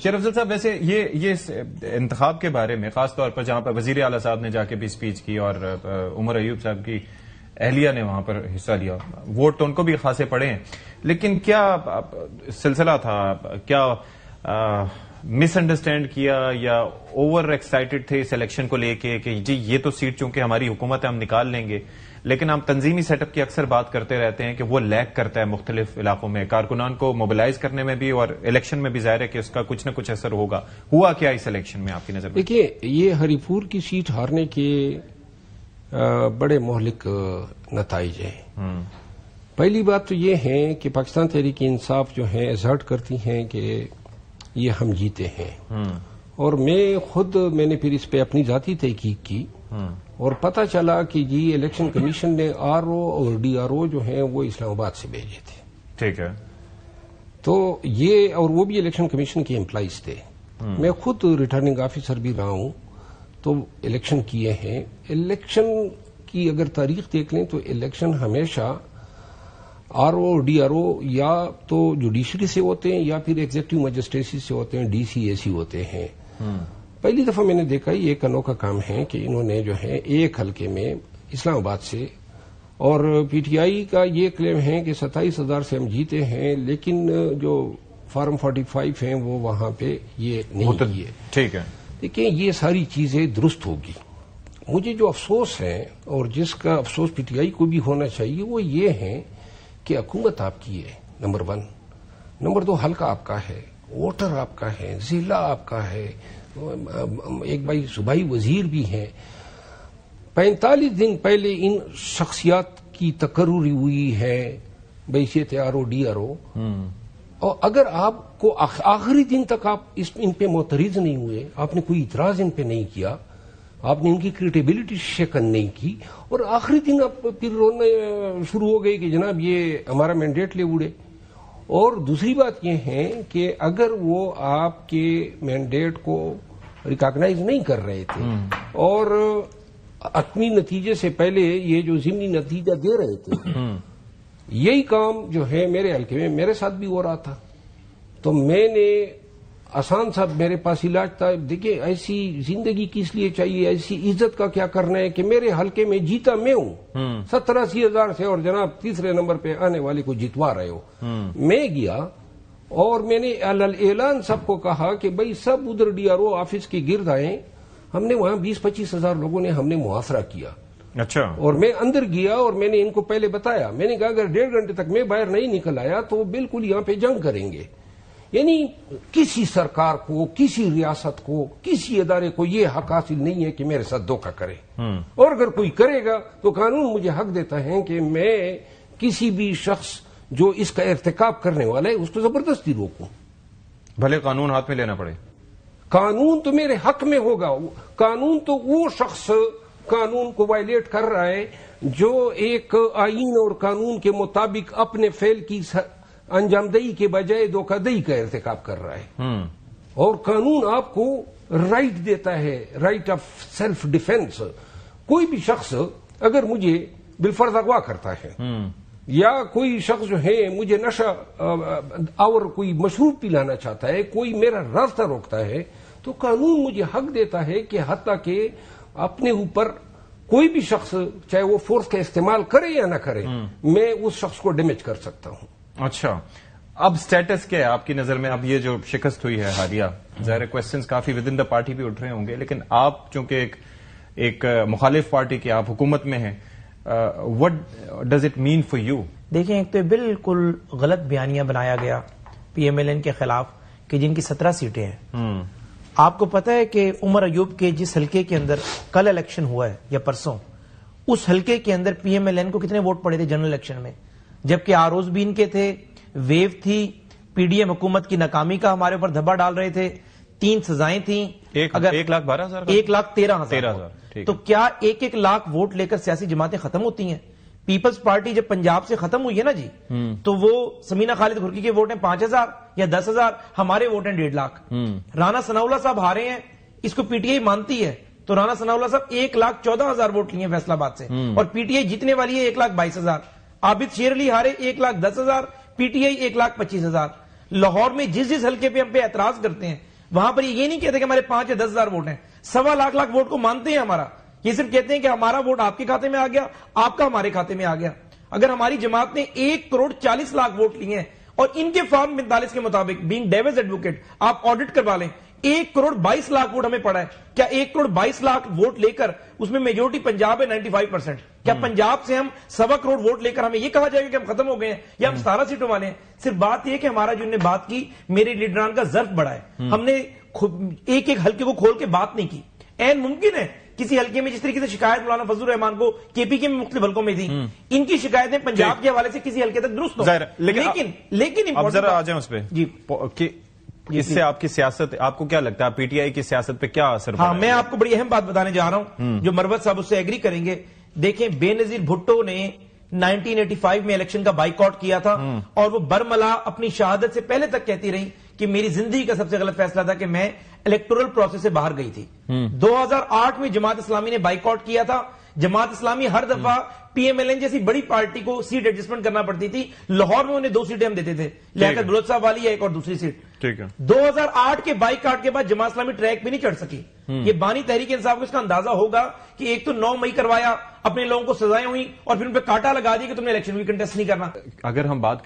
شیر افضل صاحب، ویسے یہ انتخاب کے بارے میں خاص طور پر جہاں پر وزیر اعلیٰ صاحب نے جا کے بھی اسپیچ کی اور عمر ایوب صاحب کی اہلیہ نے وہاں پر حصہ لیا، ووٹ تو ان کو بھی خاصے پڑے ہیں، لیکن کیا سلسلہ تھا؟ کیا مس انڈرسٹینڈ کیا یا اوور ایکسائٹڈ تھے اس الیکشن کو لے کے کہ جی یہ تو سیٹ چونکہ ہماری حکومت ہے ہم نکال لیں گے، لیکن ہم تنظیمی سیٹ اپ کی اکثر بات کرتے رہتے ہیں کہ وہ لیک کرتا ہے مختلف علاقوں میں، کارکنان کو موبلائز کرنے میں بھی اور الیکشن میں بھی ظاہر ہے کہ اس کا کچھ نہ کچھ اثر ہوگا۔ ہوا کیا اس الیکشن میں آپ کی نظر میں؟ دیکھیے، یہ ہری پور کی سیٹ ہارنے کے بڑے مہلک نتائج ہیں۔ پہلی بات تو یہ ہے کہ پاکستان تحریک انصاف جو ہے ایزرٹ کرتی ہیں کہ یہ ہم جیتے ہیں، اور میں نے پھر اس پہ اپنی ذاتی تحقیق کی اور پتہ چلا کہ جی الیکشن کمیشن نے آر او اور ڈی آر او جو ہیں وہ اسلام آباد سے بھیجے تھے۔ ٹھیک ہے، تو یہ اور وہ بھی الیکشن کمیشن کے امپلائیز تھے۔ میں خود ریٹرننگ آفیسر بھی رہا ہوں، تو الیکشن کیے ہیں۔ الیکشن کی اگر تاریخ دیکھ لیں تو الیکشن ہمیشہ R O D R O یا تو جوڈیشری سے ہوتے ہیں یا پھر ایگزیکٹو مجسٹریسی سے ہوتے ہیں، ڈی سی اے سی ہوتے ہیں۔ پہلی دفعہ میں نے دیکھا یہ ایک انوکھا کام ہے کہ انہوں نے جو ہے ایک حلقے میں اسلام آباد سے، اور پی ٹی آئی کا یہ کلیم ہے کہ 27,000 سے ہم جیتے ہیں، لیکن جو فارم 45 ہیں وہ وہاں پہ یہ نہیں کیے۔ ٹھیک ہے، دیکھیں یہ ساری چیزیں درست ہوگی۔ مجھے جو افسوس ہے اور جس کا افسوس پی ٹی آئی کو بھی ہونا چاہیے وہ یہ ہے کہ حکومت آپ کی ہے، نمبر 1، نمبر 2 حلقہ آپ کا ہے، ووٹر آپ کا ہے، ضلع آپ کا ہے، ایک بھائی صوبائی وزیر بھی ہیں۔ 45 دن پہلے ان شخصیات کی تقرری ہوئی ہے بحیثیت R O D R O, اور اگر آپ کو آخری دن تک آپ ان پہ معترض نہیں ہوئے، آپ نے کوئی اعتراض ان پہ نہیں کیا، آپ نے ان کی کریڈیبلٹی شیکن نہیں کی، اور آخری دن آپ پھر رونا شروع ہو گئے کہ جناب یہ ہمارا مینڈیٹ لے اڑے۔ اور دوسری بات یہ ہے کہ اگر وہ آپ کے مینڈیٹ کو ریکاگنائز نہیں کر رہے تھے اور حتمی نتیجے سے پہلے یہ جو ضمنی نتیجہ دے رہے تھے، یہی کام جو ہے میرے حلقے میں میرے ساتھ بھی ہو رہا تھا، تو میں نے آسان صاحب میرے پاس علاج تھا۔ دیکھیں ایسی زندگی کس لیے چاہیے، ایسی عزت کا کیا کرنا ہے کہ میرے حلقے میں جیتا میں ہوں 70-80 سے، اور جناب تیسرے نمبر پہ آنے والے کو جتوا رہے ہو۔ میں گیا اور میں نے اعلان سب کو کہا کہ بھائی سب ادھر ڈی آر او آفس کے گرد آئیں۔ ہم نے وہاں 20-25 ہزار لوگوں نے ہم نے محاصرہ کیا۔ اچھا، اور میں اندر گیا اور میں نے ان کو پہلے بتایا، میں نے کہا اگر 1.5 گھنٹے تک میں باہر نہیں نکل آیا تو بالکل یہاں پہ جنگ کریں گے۔ یعنی کسی سرکار کو، کسی ریاست کو، کسی ادارے کو یہ حق حاصل نہیں ہے کہ میرے ساتھ دھوکہ کرے، اور اگر کوئی کرے گا تو قانون مجھے حق دیتا ہے کہ میں کسی بھی شخص جو اس کا ارتکاب کرنے والا ہے اس کو زبردستی روکوں، بھلے قانون ہاتھ میں لینا پڑے۔ قانون تو میرے حق میں ہوگا۔ قانون تو وہ شخص قانون کو وائلیٹ کر رہا ہے جو ایک آئین اور قانون کے مطابق اپنے فعل کی انجام دہی کے بجائے دھوکہ دہی کا ارتکاب کر رہا ہے، اور قانون آپ کو رائٹ دیتا ہے، رائٹ آف سیلف ڈیفینس۔ کوئی بھی شخص اگر مجھے بالفرض اغوا کرتا ہے یا کوئی شخص جو ہے مجھے نشہ اور کوئی مشروب پلانا چاہتا ہے، کوئی میرا راستہ روکتا ہے، تو قانون مجھے حق دیتا ہے کہ حتیٰ کہ اپنے اوپر کوئی بھی شخص چاہے وہ فورس کا استعمال کرے یا نہ کرے، میں اس شخص کو ڈیمیج کر سکتا ہوں۔ اچھا، اب سٹیٹس کیا ہے آپ کی نظر میں؟ اب یہ جو شکست ہوئی ہے حالیہ، ظاہر questions coffee with in the party بھی اٹھ رہے ہوں گے، لیکن آپ چونکہ ایک مخالف پارٹی کے آپ حکومت میں ہیں، what does it mean for you? دیکھیں، ایک تو بالکل غلط بیانیہ بنایا گیا پی ایم ایل این کے خلاف کہ جن کی 17 سیٹیں ہیں۔ آپ کو پتا ہے کہ عمر ایوب کے جس حلقے کے اندر کل الیکشن ہوا ہے یا پرسوں، اس حلقے کے اندر پی ایم ایل این کو کتنے ووٹ پڑے تھے جنرل الیکشن میں؟ جبکہ آروز بھی ان کے تھے، ویو تھی، پی ڈی ایم حکومت کی ناکامی کا ہمارے اوپر دھبا ڈال رہے تھے، 3 سزائیں تھیں، 1,12,000 1,13,000۔ تو کیا 1 لاکھ ووٹ لے کر سیاسی جماعتیں ختم ہوتی ہیں؟ پیپلز پارٹی جب پنجاب سے ختم ہوئی ہے نا جی، تو وہ سمینہ خالد گھرکی کے ووٹ ہیں 5,000 یا 10,000، ہمارے ووٹ ہیں 1.5 لاکھ۔ رانا ثناءاللہ صاحب ہارے ہیں، اس کو پی ٹی آئی مانتی ہے، تو رانا ثناءاللہ صاحب 1,14,000 ووٹ لیے فیصل آباد سے، اور پی ٹی آئی جیتنے والی ہے 1,22,000۔ عابد شیر علی ہارے 1,10,000، پی ٹی آئی 1,25,000۔ لاہور میں جس حلقے پہ ہم پہ اعتراض کرتے ہیں وہاں پر یہ نہیں کہتے کہ ہمارے 5 یا 10,000 ووٹ ہیں، 1.25 لاکھ ووٹ کو مانتے ہیں ہمارا. یہ صرف کہتے ہیں کہ ہمارا ووٹ آپ کے کھاتے میں آ گیا، آپ کا ہمارے کھاتے میں آ گیا. اگر ہماری جماعت نے 1.40 کروڑ ووٹ لیے ہیں اور ان کے فارم 45 کے مطابق بینگ ڈیوز ایڈوکیٹ آپ آڈٹ کروا لیں 1.22 کروڑ ووٹ ہمیں پڑا ہے. کیا 1.22 کروڑ ووٹ لے کر اس میں میجورٹی پنجاب ہے 95%؟ کیا پنجاب سے ہم 1.25 کروڑ ووٹ لے کر ہمیں یہ کہا جائے گا کہ ہم ختم ہو گئے ہیں یا ہم 17 سیٹوں والے ہیں؟ صرف بات یہ کہ ہمارا جو انہوں نے بات کی میرے لیڈران کا ظرف بڑا ہے. ہم نے ایک حلقے کو کھول کے بات نہیں کی. این ممکن ہے کسی حلقے میں جس طریقے سے شکایت مولانا فضل الرحمان کو کے پی کے میں مختلف حلقوں میں تھی، ان کی شکایتیں پنجاب کے حوالے سے کسی حلقے تک درست ہو، لیکن اب ذرا آ جائیں اس پہ جی، اس سے آپ کی سیاست، آپ کو کیا لگتا ہے پی ٹی آئی کی سیاست پہ کیا اثر پڑا؟ ہاں، میں آپ کو بڑی اہم بات بتانے جا رہا ہوں جو مروت صاحب اس سے ایگری کریں گے. دیکھیں، بے نظیر بھٹو نے 1985 میں الیکشن کا بائیکاٹ کیا تھا اور وہ برملا اپنی شہادت سے پہلے تک کہتی رہی کہ میری زندگی کا سب سے غلط فیصلہ تھا کہ میں الیکٹورل پروسیس سے باہر گئی تھی. 2008 میں جماعت اسلامی نے بائیکاٹ کیا تھا. جماعت اسلامی ہر دفعہ پی ایم ایل این جیسی بڑی پارٹی کو سیٹ ایڈجسٹمنٹ کرنا پڑتی تھی. لاہور میں انہیں 2 سیٹیں ہم دیتے تھے، لیاقت بلوچ صاحب والی ہے ایک اور دوسری سیٹ. 2008 کے بائیکاٹ کے بعد جماعت اسلامی ٹریک پہ نہیں چڑھ سکی. یہ بانی تحریک انصاف کو اس کا اندازہ ہوگا کہ ایک تو 9 مئی کروایا، اپنے لوگوں کو سزائیں ہوئی اور پھر ان پہ کاٹا لگا دیا کہ تم نے الیکشن بھی کنٹیسٹ نہیں کرنا. اگر ہم بات